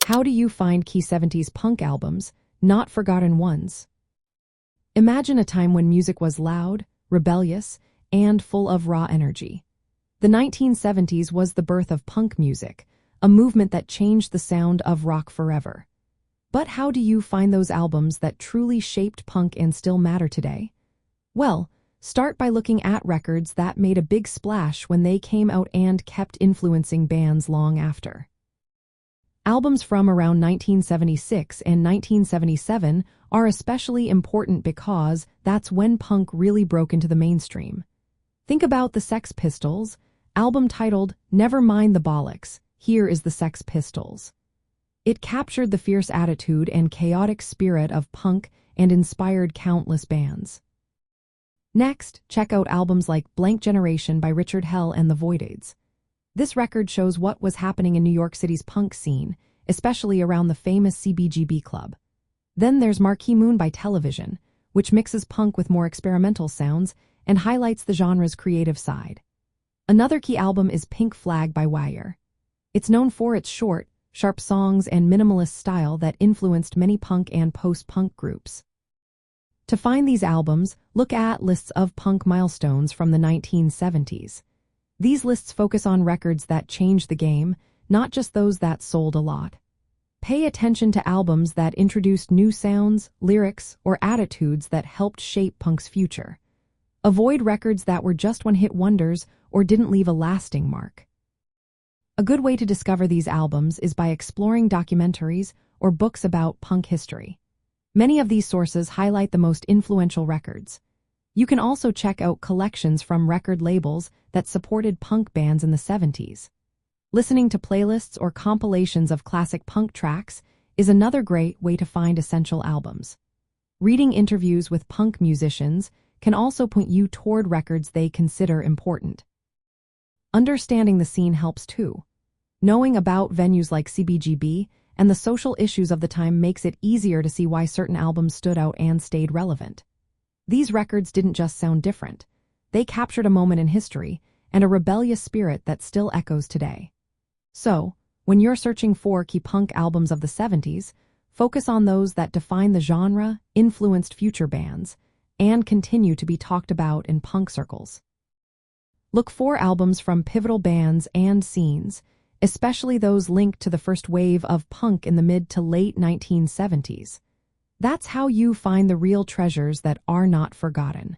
How do you find key 70s punk albums, not forgotten ones? Imagine a time when music was loud, rebellious, and full of raw energy. The 1970s was the birth of punk music, a movement that changed the sound of rock forever. But how do you find those albums that truly shaped punk and still matter today? Well, start by looking at records that made a big splash when they came out and kept influencing bands long after. Albums from around 1976 and 1977 are especially important because that's when punk really broke into the mainstream. Think about the Sex Pistols' album titled Never Mind the Bollocks, Here is the Sex Pistols. It captured the fierce attitude and chaotic spirit of punk and inspired countless bands. Next, check out albums like Blank Generation by Richard Hell and the Voidades. This record shows what was happening in New York City's punk scene, especially around the famous CBGB club. Then there's Marquee Moon by Television, which mixes punk with more experimental sounds and highlights the genre's creative side. Another key album is Pink Flag by Wire. It's known for its short, sharp songs and minimalist style that influenced many punk and post-punk groups. To find these albums, look at lists of punk milestones from the 1970s. These lists focus on records that changed the game, not just those that sold a lot. Pay attention to albums that introduced new sounds, lyrics, or attitudes that helped shape punk's future. Avoid records that were just one-hit wonders or didn't leave a lasting mark. A good way to discover these albums is by exploring documentaries or books about punk history. Many of these sources highlight the most influential records. You can also check out collections from record labels that supported punk bands in the 70s. Listening to playlists or compilations of classic punk tracks is another great way to find essential albums. Reading interviews with punk musicians can also point you toward records they consider important. Understanding the scene helps too. Knowing about venues like CBGB and the social issues of the time makes it easier to see why certain albums stood out and stayed relevant. These records didn't just sound different. They captured a moment in history and a rebellious spirit that still echoes today. So, when you're searching for key punk albums of the 70s, focus on those that define the genre, influenced future bands, and continue to be talked about in punk circles. Look for albums from pivotal bands and scenes, especially those linked to the first wave of punk in the mid to late 1970s. That's how you find the real treasures that are not forgotten.